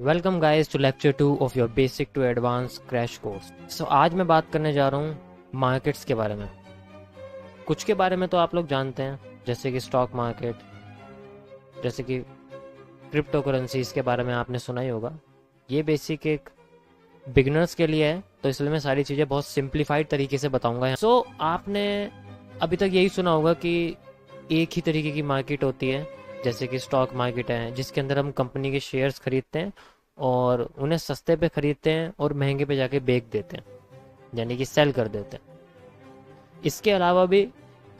Welcome guys to lecture 2 of your basic to advance crash course. आज मैं बात करने जा रहा हूँ मार्केट्स के बारे में। कुछ के बारे में तो आप लोग जानते हैं, जैसे कि स्टॉक मार्केट, जैसे कि क्रिप्टो करेंसीज के बारे में आपने सुना ही होगा। ये बेसिक एक बिगिनर्स के लिए है, तो इसलिए मैं सारी चीज़ें बहुत सिंप्लीफाइड तरीके से बताऊंगा। आपने अभी तक यही सुना होगा कि एक ही तरीके की मार्केट होती है, जैसे कि स्टॉक मार्केट है जिसके अंदर हम कंपनी के शेयर्स खरीदते हैं और उन्हें सस्ते पे खरीदते हैं और महंगे पे जाके बेच देते हैं, यानी कि सेल कर देते हैं। इसके अलावा भी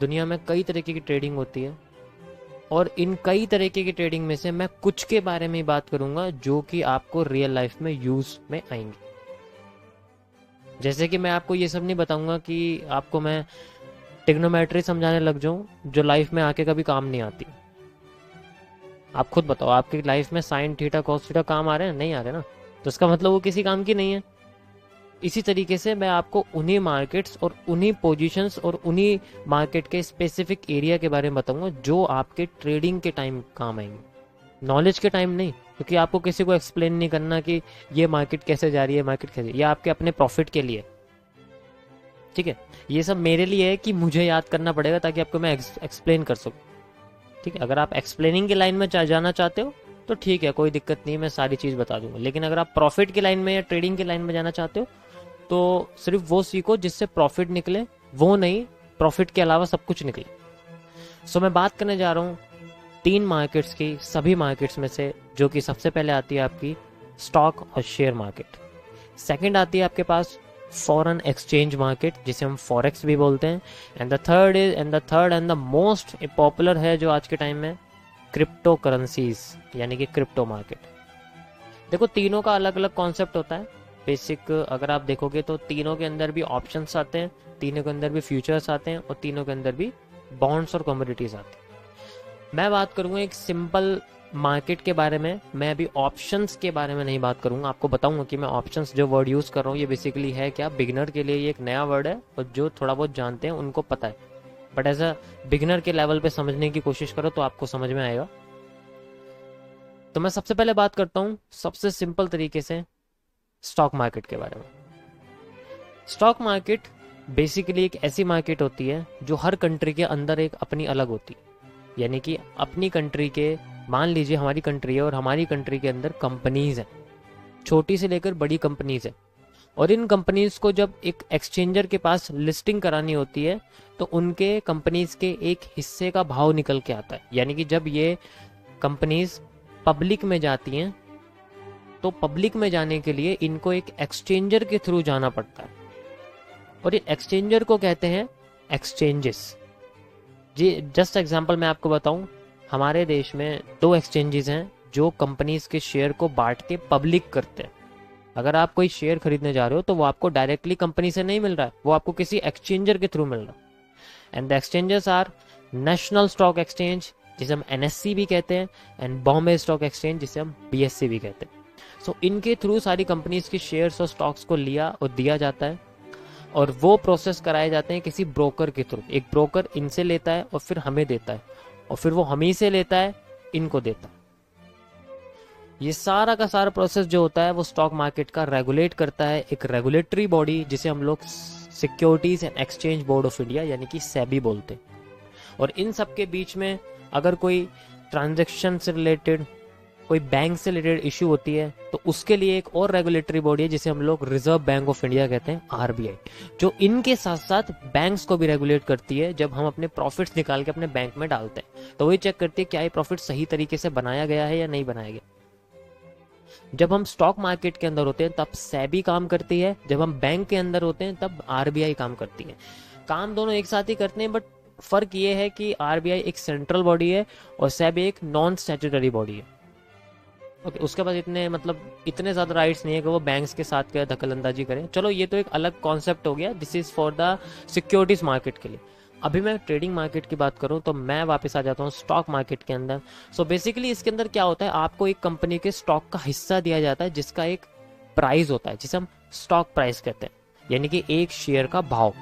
दुनिया में कई तरीके की ट्रेडिंग होती है और इन कई तरीके की ट्रेडिंग में से मैं कुछ के बारे में बात करूंगा जो कि आपको रियल लाइफ में यूज में आएंगे। जैसे कि मैं आपको ये सब नहीं बताऊंगा कि आपको मैं टिग्नोमेट्री समझाने लग जाऊं जो लाइफ में आके कभी काम नहीं आती। आप खुद बताओ, आपकी लाइफ में साइन थीटा कॉस थीटा काम आ रहे हैं? नहीं आ रहे ना, तो इसका मतलब वो किसी काम की नहीं है। इसी तरीके से मैं आपको उन्हीं मार्केट्स और उन्हीं पोजीशंस और उन्हीं मार्केट के स्पेसिफिक एरिया के बारे में बताऊंगा जो आपके ट्रेडिंग के टाइम काम आएंगे, नॉलेज के टाइम नहीं। क्योंकि आपको किसी को एक्सप्लेन नहीं करना कि ये मार्केट कैसे जा रही है, मार्केट कैसे, ये आपके अपने प्रॉफिट के लिए। ठीक है, ये सब मेरे लिए है कि मुझे याद करना पड़ेगा ताकि आपको मैं एक्सप्लेन कर सकूँ। ठीक है, अगर आप एक्सप्लेनिंग की लाइन में जाना चाहते हो तो ठीक है, कोई दिक्कत नहीं, मैं सारी चीज़ बता दूंगा। लेकिन अगर आप प्रॉफिट की लाइन में या ट्रेडिंग की लाइन में जाना चाहते हो तो सिर्फ वो सीखो जिससे प्रॉफिट निकले, वो नहीं प्रॉफिट के अलावा सब कुछ निकले। मैं बात करने जा रहा हूँ 3 मार्केट्स की, सभी मार्केट्स में से, जो कि सबसे पहले आती है आपकी स्टॉक और शेयर मार्केट। सेकंड आती है आपके पास फॉरेन एक्सचेंज मार्केट, जिसे हम फॉरेक्स भी बोलते हैं। And the third and the most popular है जो आज के टाइम में, क्रिप्टो करेंसीज, यानी कि क्रिप्टो मार्केट। देखो, तीनों का अलग अलग कॉन्सेप्ट होता है। बेसिक अगर आप देखोगे तो तीनों के अंदर भी ऑप्शंस आते हैं, तीनों के अंदर भी फ्यूचर्स आते हैं और तीनों के अंदर भी बॉन्ड्स और कमोडिटीज आते हैं। मैं बात करूंगा एक सिंपल मार्केट के बारे में, मैं अभी ऑप्शंस के बारे में नहीं बात करूंगा। आपको बताऊंगा कि मैं ऑप्शंस जो वर्ड यूज कर रहा हूँ ये बेसिकली है क्या। बिगिनर के लिए ये एक नया वर्ड है और जो थोड़ा बहुत जानते हैं उनको पता है, बट एज अ बिगिनर के लेवल पे समझने की कोशिश करो तो आपको समझ में आएगा। तो मैं सबसे पहले बात करता हूँ सबसे सिंपल तरीके से स्टॉक मार्केट के बारे में। स्टॉक मार्केट बेसिकली एक ऐसी मार्केट होती है जो हर कंट्री के अंदर एक अपनी अलग होती है। यानी कि अपनी कंट्री के, मान लीजिए हमारी कंट्री है और हमारी कंट्री के अंदर कंपनीज हैं, छोटी से लेकर बड़ी कंपनीज है, और इन कंपनीज को जब एक एक्सचेंजर के पास लिस्टिंग करानी होती है तो उनके कंपनीज के एक हिस्से का भाव निकल के आता है। यानी कि जब ये कंपनीज पब्लिक में जाती हैं तो पब्लिक में जाने के लिए इनको एक एक्सचेंजर के थ्रू जाना पड़ता है, और ये एक्सचेंजर को कहते हैं एक्सचेंजेस। जी, जस्ट एग्जांपल मैं आपको बताऊं, हमारे देश में 2 एक्सचेंजेस हैं जो कंपनीज के शेयर को बांट के पब्लिक करते हैं। अगर आप कोई शेयर खरीदने जा रहे हो तो वो आपको डायरेक्टली कंपनी से नहीं मिल रहा है, वो आपको किसी एक्सचेंजर के थ्रू मिल रहा है। And the exchangers are National Stock Exchange, जिसे हम एनएससी भी कहते हैं, एंड बॉम्बे स्टॉक एक्सचेंज, जिसे हम बीएससी भी कहते हैं। इनके थ्रू सारी कंपनीज के शेयर्स और स्टॉक्स को लिया और दिया जाता है, और वो प्रोसेस कराए जाते हैं किसी ब्रोकर के थ्रू। एक ब्रोकर इनसे लेता है और फिर हमें देता है, और फिर वो हम ही से लेता है, इनको देता है। ये सारा का सारा प्रोसेस जो होता है वो स्टॉक मार्केट का रेगुलेट करता है एक रेगुलेटरी बॉडी, जिसे हम लोग securities and exchange board of India यानी कि सेबी बोलते हैं। और इन सब के बीच में अगर कोई ट्रांजैक्शन से रिलेटेड, कोई बैंक से रिलेटेड इशू होती है तो उसके लिए एक और रेगुलेटरी बॉडी है जिसे हम लोग रिजर्व बैंक ऑफ इंडिया कहते हैं, आरबीआई, जो इनके साथ साथ बैंक्स को भी रेगुलेट करती है। जब हम अपने प्रॉफिट्स निकाल के अपने बैंक में डालते हैं तो वही चेक करती है क्या ये प्रॉफिट सही तरीके से बनाया गया है या नहीं बनाया गया। जब हम स्टॉक मार्केट के अंदर होते हैं तब सेबी काम करती है, जब हम बैंक के अंदर होते हैं तब आरबीआई काम करती है। काम दोनों एक साथ ही करते हैं, बट फर्क ये है कि आरबीआई एक सेंट्रल बॉडी है और सेबी एक नॉन स्टैट्यूटरी बॉडी है। ओके, उसके बाद इतने ज़्यादा राइट्स नहीं है कि वो बैंक्स के साथ क्या दखल अंदाजी करें। चलो, ये तो एक अलग कॉन्सेप्ट हो गया, this is for the securities market के लिए। अभी मैं ट्रेडिंग मार्केट की बात करूं तो मैं वापस आ जाता हूं स्टॉक मार्केट के अंदर। बेसिकली इसके अंदर क्या होता है, आपको एक कंपनी के स्टॉक का हिस्सा दिया जाता है जिसका एक प्राइस होता है, जिसे हम स्टॉक प्राइस कहते हैं, यानी कि एक शेयर का भाव।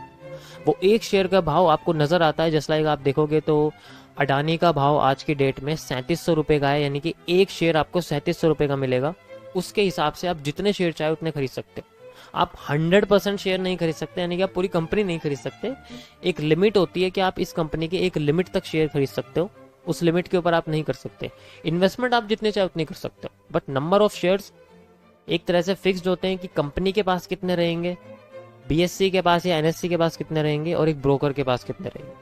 वो एक शेयर का भाव आपको नजर आता है, जैसे लाइक आप देखोगे तो अडानी का भाव आज की डेट में 3700 रुपये का है, यानी कि एक शेयर आपको 3700 रुपये का मिलेगा। उसके हिसाब से आप जितने शेयर चाहे उतने खरीद सकते हो। आप 100% शेयर नहीं खरीद सकते, यानी कि आप पूरी कंपनी नहीं खरीद सकते। एक लिमिट होती है कि आप इस कंपनी के एक लिमिट तक शेयर खरीद सकते हो, उस लिमिट के ऊपर आप नहीं कर सकते। इन्वेस्टमेंट आप जितने चाहे उतनी कर सकते हो, बट नंबर ऑफ शेयर्स एक तरह से फिक्स्ड होते हैं कि कंपनी के पास कितने रहेंगे, बीएससी के पास या एनएससी के पास कितने रहेंगे, और एक ब्रोकर के पास कितने रहेंगे।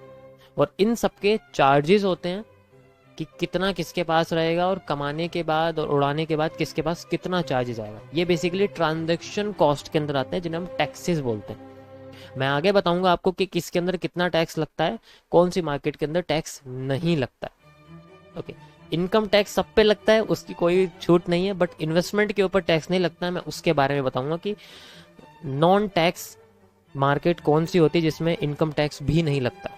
और इन सबके चार्जेस होते हैं कि कितना किसके पास रहेगा, और कमाने के बाद और उड़ाने के बाद किसके पास कितना चार्जेस आएगा। ये बेसिकली ट्रांजैक्शन कॉस्ट के अंदर आते हैं, जिन्हें हम टैक्सेस बोलते हैं। मैं आगे बताऊंगा आपको कि किसके अंदर कितना टैक्स लगता है, कौन सी मार्केट के अंदर टैक्स नहीं लगता है। ओके, इनकम टैक्स सब पे लगता है, उसकी कोई छूट नहीं है, बट इन्वेस्टमेंट के ऊपर टैक्स नहीं लगता है। मैं उसके बारे में बताऊंगा कि नॉन टैक्स मार्केट कौन सी होती है जिसमें इनकम टैक्स भी नहीं लगता।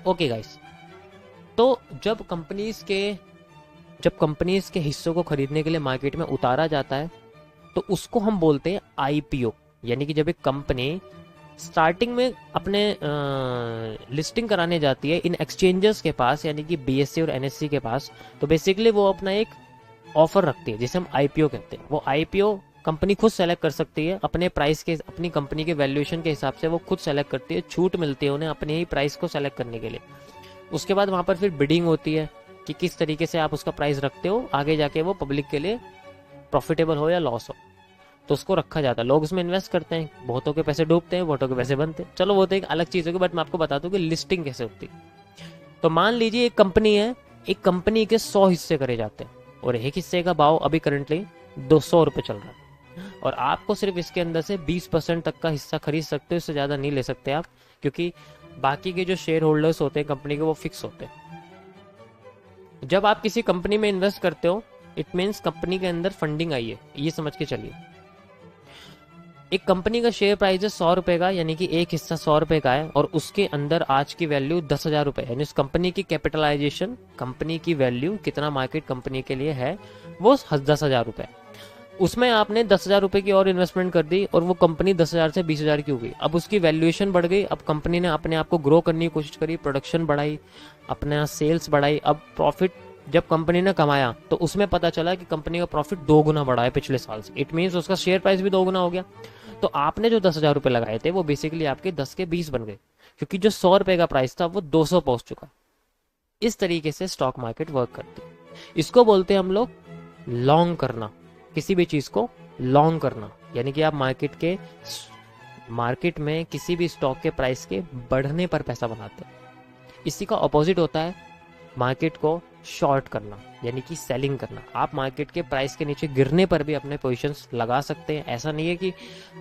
ओके गाइस, तो जब कंपनीज के हिस्सों को खरीदने के लिए मार्केट में उतारा जाता है तो उसको हम बोलते हैं आईपीओ। यानी कि जब एक कंपनी स्टार्टिंग में अपने लिस्टिंग कराने जाती है इन एक्सचेंजेस के पास, यानी कि बीएससी और एनएससी के पास, तो बेसिकली वो अपना एक ऑफर रखती है जिसे हम आईपीओ कहते हैं। वो आईपीओ कंपनी खुद सेलेक्ट कर सकती है अपने प्राइस के, अपनी कंपनी के वैल्यूएशन के हिसाब से वो खुद सेलेक्ट करती है। छूट मिलती है उन्हें अपने ही प्राइस को सेलेक्ट करने के लिए। उसके बाद वहाँ पर फिर बिडिंग होती है कि किस तरीके से आप उसका प्राइस रखते हो, आगे जाके वो पब्लिक के लिए प्रॉफिटेबल हो या लॉस हो, तो उसको रखा जाता है। लोग उसमें इन्वेस्ट करते हैं, बहुतों के पैसे डूबते हैं, बहुतों के पैसे बनते हैं। चलो वो तो एक अलग चीज़ होगी, बट मैं आपको बता दूं कि लिस्टिंग कैसे होती है। तो मान लीजिए एक कंपनी है, एक कंपनी के 100 हिस्से करे जाते हैं और एक हिस्से का भाव अभी करंटली 200 रुपये चल रहा है, और आपको सिर्फ इसके अंदर से 20% तक का हिस्सा खरीद सकते हो, इससे ज़्यादा नहीं ले सकते आप, क्योंकि बाकी के जो शेयर होल्डर्स होते हैं कंपनी के वो फिक्स होते हैं। जब आप किसी कंपनी में इन्वेस्ट करते हो, इट मीन्स कंपनी के अंदर फंडिंग आई है, ये समझ के चलिए। एक कंपनी का शेयर प्राइस है 100 रुपए का, यानी कि एक हिस्सा 100 रुपए का है, और उसके अंदर आज की वैल्यू 10,000 रुपए, यानी उस कंपनी की कैपिटलाइजेशन, कंपनी की वैल्यू कितना मार्केट कंपनी के लिए है, वो 10,000 रुपए। उसमें आपने 10,000 रुपए की और इन्वेस्टमेंट कर दी और वो कंपनी 10,000 से 20,000 की हो गई। अब उसकी वैल्यूएशन बढ़ गई, अब कंपनी ने अपने आप को ग्रो करने की कोशिश करी, प्रोडक्शन बढ़ाई, अपना सेल्स बढ़ाई। अब प्रॉफिट जब कंपनी ने कमाया तो उसमें पता चला कि कंपनी का प्रॉफिट 2 गुना बढ़ा है पिछले साल से। इट मीन्स उसका शेयर प्राइस भी 2 गुना हो गया। तो आपने जो 10,000 रुपए लगाए थे वो बेसिकली आपके 10 के 20 बन गए, क्योंकि जो 100 रुपए का प्राइस था वो 200 पहुंच चुका। इस तरीके से स्टॉक मार्केट वर्क करती है। इसको बोलते हैं हम लोग लॉन्ग करना, किसी भी चीज को लॉन्ग करना, यानी कि आप मार्केट में किसी भी स्टॉक के प्राइस के बढ़ने पर पैसा बनाते हैं। इसी का ऑपोजिट होता है मार्केट को शॉर्ट करना, यानी कि सेलिंग करना। आप मार्केट के प्राइस के नीचे गिरने पर भी अपने पोजीशंस लगा सकते हैं। ऐसा नहीं है कि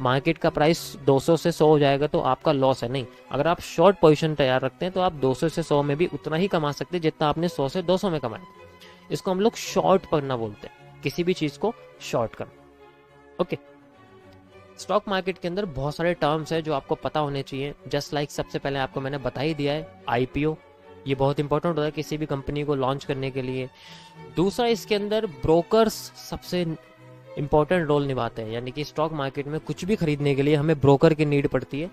मार्केट का प्राइस 200 से 100 हो जाएगा तो आपका लॉस है, नहीं। अगर आप शॉर्ट पोजीशन तैयार रखते हैं तो आप 200 से 100 में भी उतना ही कमा सकते हैं जितना आपने 100 से 200 में कमाया। इसको हम लोग शॉर्ट करना बोलते हैं, किसी भी चीज को शॉर्ट करना। ओके, स्टॉक मार्केट के अंदर बहुत सारे टर्म्स है जो आपको पता होने चाहिए। जस्ट लाइक सबसे पहले आपको मैंने बता ही दिया है आईपीओ, ये बहुत इंपॉर्टेंट होता है किसी भी कंपनी को लॉन्च करने के लिए। दूसरा, इसके अंदर ब्रोकर्स सबसे इंपॉर्टेंट रोल निभाते हैं, यानी कि स्टॉक मार्केट में कुछ भी खरीदने के लिए हमें ब्रोकर की नीड पड़ती है,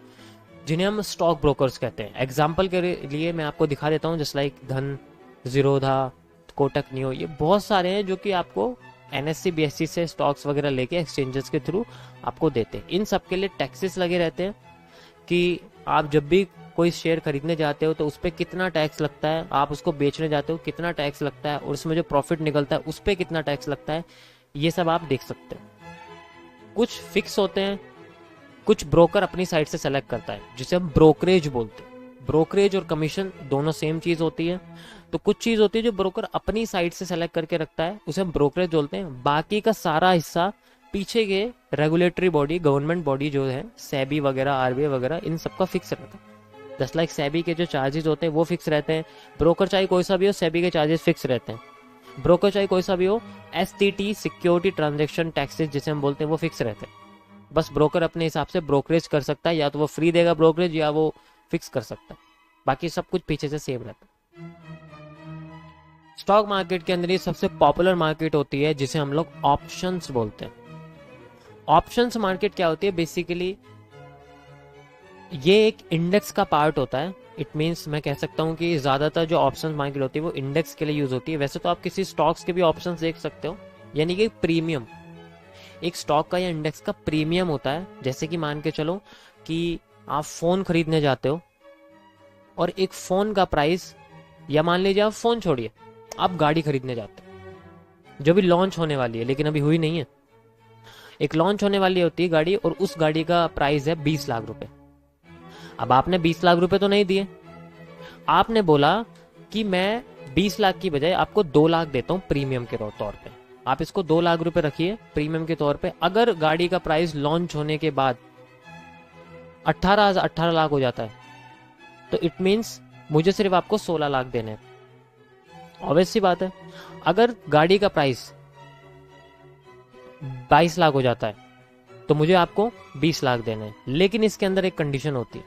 जिन्हें हम स्टॉक ब्रोकर्स कहते हैं। एग्जाम्पल के लिए मैं आपको दिखा देता हूँ, जस्ट लाइक धन, जीरोधा, कोटक नियो, ये बहुत सारे हैं जो कि आपको एनएससी बीएससी से स्टॉक्स वगैरह लेके एक्सचेंजेस के थ्रू आपको देते हैं। इन सब के लिए टैक्सेस लगे रहते हैं कि आप जब भी कोई शेयर खरीदने जाते हो तो उस पर कितना टैक्स लगता है, आप उसको बेचने जाते हो कितना टैक्स लगता है, और उसमें जो प्रॉफिट निकलता है उस पर कितना टैक्स लगता है, ये सब आप देख सकते हो। कुछ फिक्स होते हैं, कुछ ब्रोकर अपनी साइड से सेलेक्ट करता है, जिसे हम ब्रोकरेज बोलते हैं। ब्रोकरेज और कमीशन दोनों सेम चीज होती है। तो कुछ चीज होती है जो ब्रोकर अपनी साइड से सेलेक्ट करके रखता है, उसे हम ब्रोकरेज बोलते हैं। बाकी का सारा हिस्सा पीछे के रेगुलेटरी बॉडी, गवर्नमेंट बॉडी जो है, सेबी वगैरह, आरबीआई वगैरह, इन सबका फिक्स रहता है। जस्ट लाइक सेबी के जो चार्जेस होते हैं वो फिक्स रहते हैं। ब्रोकर चाहे कोई सा भी हो, सेबी के चार्जेस फिक्स रहते हैं। ब्रोकर चाहे कोई सा भी हो, एसटीटी, सिक्योरिटी ट्रांजैक्शन टैक्सेस जिसे हम बोलते हैं, वो फिक्स रहते हैं। बस ब्रोकर अपने हिसाब से ब्रोकरेज कर सकता है, या तो वो फ्री देगा ब्रोकरेज या वो फिक्स कर सकता है। बाकी सब कुछ पीछे से सेम रहता है। स्टॉक मार्केट के अंदर ये सबसे पॉपुलर मार्केट होती है जिसे हम लोग ऑप्शंस बोलते हैं। ऑप्शंस मार्केट क्या होती है? बेसिकली ये एक इंडेक्स का पार्ट होता है। इट मीन्स मैं कह सकता हूँ कि ज्यादातर जो ऑप्शंस मार्केट होती है वो इंडेक्स के लिए यूज होती है। वैसे तो आप किसी स्टॉक्स के भी ऑप्शंस देख सकते हो, यानी कि प्रीमियम, एक स्टॉक का या इंडेक्स का प्रीमियम होता है। जैसे कि मान के चलो कि आप फ़ोन खरीदने जाते हो और एक फ़ोन का प्राइस, या मान लीजिए आप फ़ोन छोड़िए, आप गाड़ी खरीदने जाते हो जो भी लॉन्च होने वाली है लेकिन अभी हुई नहीं है। एक लॉन्च होने वाली होती है गाड़ी और उस गाड़ी का प्राइस है 20 लाख रुपए। अब आपने 20 लाख रुपए तो नहीं दिए, आपने बोला कि मैं 20 लाख की बजाय आपको 2 लाख देता हूँ प्रीमियम के तौर पे। आप इसको 2 लाख रुपए रखिए प्रीमियम के तौर पे। अगर गाड़ी का प्राइस लॉन्च होने के बाद 18 लाख हो जाता है तो इट मीन्स मुझे सिर्फ आपको 16 लाख देने हैं। ऑब्वियस सी बात है। अगर गाड़ी का प्राइस 22 लाख हो जाता है तो मुझे आपको 20 लाख देने हैं। लेकिन इसके अंदर एक कंडीशन होती है।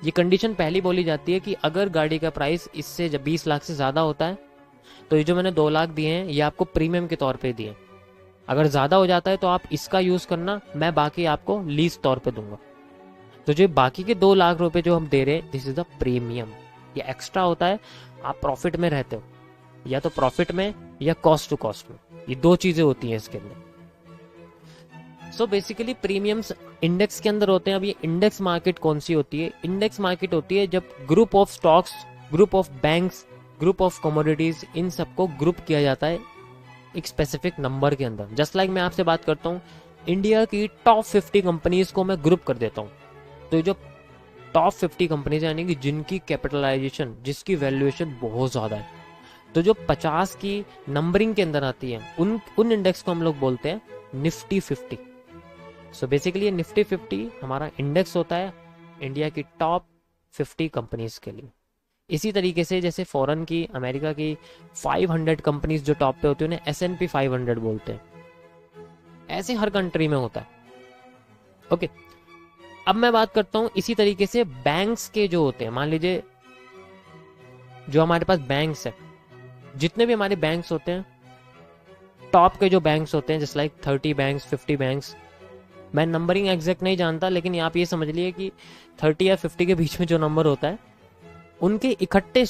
ये कंडीशन पहली बोली जाती है कि अगर गाड़ी का प्राइस इससे जब 20 लाख से ज़्यादा होता है तो ये जो मैंने 2 लाख दिए हैं ये आपको प्रीमियम के तौर पे दिए। अगर ज़्यादा हो जाता है तो आप इसका यूज़ करना, मैं बाकी आपको लीज तौर पे दूंगा। तो जो बाकी के 2 लाख रुपए जो हम दे रहे हैं, दिस इज द प्रीमियम। ये एक्स्ट्रा होता है। आप प्रॉफिट में रहते हो, या तो प्रॉफिट में या कॉस्ट टू कॉस्ट में, ये 2 चीज़ें होती हैं इसके अंदर। सो बेसिकली प्रीमियम्स इंडेक्स के अंदर होते हैं। अब ये इंडेक्स मार्केट कौन सी होती है? इंडेक्स मार्केट होती है जब group of stocks, group of banks, group of commodities, इन सबको ग्रुप किया जाता है एक स्पेसिफिक नंबर के अंदर। जस्ट लाइक मैं आपसे बात करता हूँ, इंडिया की टॉप 50 कंपनीज को मैं ग्रुप कर देता हूँ। तो जो टॉप 50 कंपनीज यानी कि जिनकी कैपिटलाइजेशन, जिसकी वैल्यूएशन बहुत ज़्यादा है, तो जो 50 की नंबरिंग के अंदर आती है, उन इंडेक्स को हम लोग बोलते हैं निफ्टी 50। सो बेसिकली ये निफ्टी 50 हमारा इंडेक्स होता है इंडिया की टॉप 50 कंपनीज के लिए। इसी तरीके से जैसे फॉरेन की, अमेरिका की 500 कंपनीज जो टॉप पे होती है उन्हें S&P 500 बोलते हैं। ऐसे हर कंट्री में होता है। ओके, अब मैं बात करता हूँ इसी तरीके से बैंक्स के जो होते हैं। मान लीजिए जो हमारे पास बैंक्स है, जितने भी हमारे बैंक्स होते हैं, टॉप के जो बैंक्स होते हैं, जस्ट लाइक 30 बैंक्स, 50 बैंक्स, मैं नंबरिंग एग्जैक्ट नहीं जानता लेकिन आप ये समझ लिए कि 30 या 50 के बीच में जो नंबर होता है, उनके इकट्ठे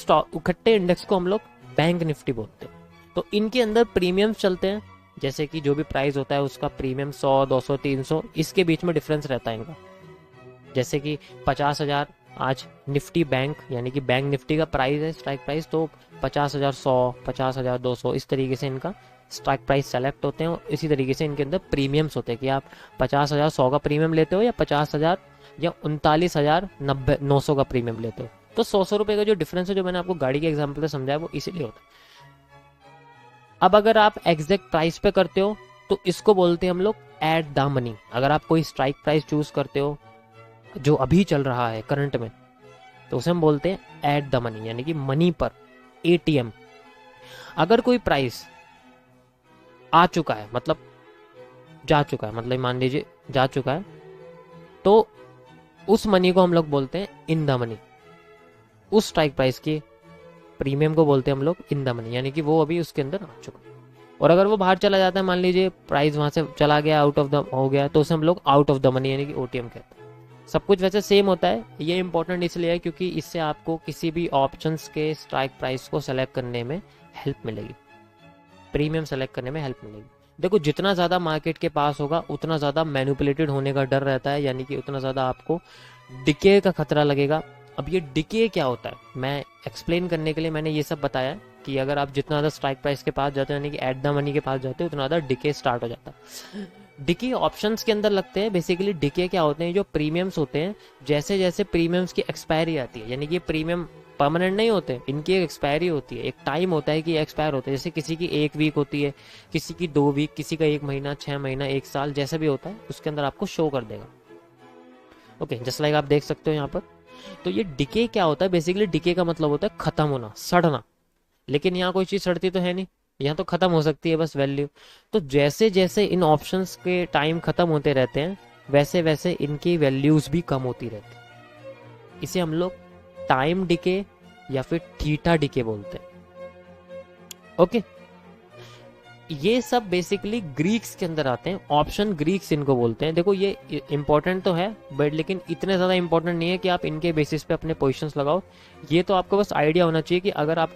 इंडेक्स को हम लोग बैंक निफ्टी बोलते हैं। तो इनके अंदर प्रीमियम चलते हैं, जैसे कि जो भी प्राइस होता है उसका प्रीमियम 100, 200, 300, इसके बीच में डिफरेंस रहता है इनका। जैसे कि 50,000 आज निफ्टी बैंक यानी कि बैंक निफ्टी का प्राइस है, स्ट्राइक प्राइस, तो 50,100, 50,200, इस तरीके से इनका स्ट्राइक प्राइस सेलेक्ट होते हैं। और इसी तरीके से इनके अंदर प्रीमियम्स होते हैं कि आप 50,100 का प्रीमियम लेते हो या 50,000 या 39,900 का प्रीमियम लेते हो। तो 100 रुपये का जो डिफरेंस है, जो मैंने आपको गाड़ी के एग्जाम्पल से समझाया, वो इसीलिए होता है। अब अगर आप एग्जैक्ट प्राइस पे करते हो तो इसको बोलते हैं हम लोग एट द मनी। अगर आप कोई स्ट्राइक प्राइस चूज करते हो जो अभी चल रहा है करंट में, तो उसे हम बोलते हैं एट द मनी, यानी कि मनी पर, ATM। अगर कोई प्राइस आ चुका है, मतलब जा चुका है, मतलब मान लीजिए जा चुका है, तो उस मनी को हम लोग बोलते हैं इन द मनी। उस स्ट्राइक प्राइस की प्रीमियम को बोलते हैं हम लोग इन द मनी, यानी कि वो अभी उसके अंदर आ चुका है। और अगर वो बाहर चला जाता है, मान लीजिए प्राइस वहां से चला गया, आउट ऑफ द हो गया, तो उसे हम लोग आउट ऑफ द मनी यानी कि OTM कहते हैं। सब कुछ वैसे सेम होता है। ये इंपॉर्टेंट इसलिए है क्योंकि इससे आपको किसी भी ऑप्शंस के स्ट्राइक प्राइस को सेलेक्ट करने में हेल्प मिलेगी, प्रीमियम सेलेक्ट करने में हेल्प मिलेगी। देखो, जितना ज़्यादा मार्केट के पास होगा उतना ज़्यादा मैनिपुलेटेड होने का डर रहता है, यानी कि उतना ज़्यादा आपको डिके का खतरा लगेगा। अब ये डिके क्या होता है, मैं एक्सप्लेन करने के लिए मैंने ये सब बताया कि अगर आप जितना ज़्यादा स्ट्राइक प्राइस के पास जाते हो, यानी कि एट द मनी के पास जाते हो, उतना ज़्यादा डिके स्टार्ट हो जाता है। डिके ऑप्शंस के अंदर लगते हैं। बेसिकली डिके क्या होते हैं, जो प्रीमियम्स होते हैं, जैसे जैसे प्रीमियम्स की एक्सपायरी आती है, यानी कि प्रीमियम परमानेंट नहीं होते, इनकी एक एक्सपायरी होती है, एक टाइम होता है कि एक्सपायर होते हैं। जैसे किसी की 1 वीक होती है, किसी की 2 वीक, किसी का 1 महीना, 6 महीना, 1 साल, जैसा भी होता है उसके अंदर आपको शो कर देगा। ओके, जस्ट लाइक आप देख सकते हो यहाँ पर। तो ये डिके क्या होता है, बेसिकली डिके का मतलब होता है खत्म होना, सड़ना। लेकिन यहाँ कोई चीज़ सड़ती तो है नहीं, यहाँ तो खत्म हो सकती है बस वैल्यू। तो जैसे जैसे इन ऑप्शंस के टाइम खत्म होते रहते हैं, वैसे वैसे इनकी वैल्यूज भी कम होती रहती है। इसे हम लोग टाइम डिके या फिर थीटा डिके बोलते हैं। ओके, ये सब बेसिकली ग्रीक्स के अंदर आते हैं। ऑप्शन ग्रीक्स इनको बोलते हैं। देखो, ये इंपॉर्टेंट तो है बट लेकिन इतने ज़्यादा इंपॉर्टेंट नहीं है कि आप इनके बेसिस पे अपने पोजीशंस लगाओ। ये तो आपको बस आइडिया होना चाहिए कि अगर आपको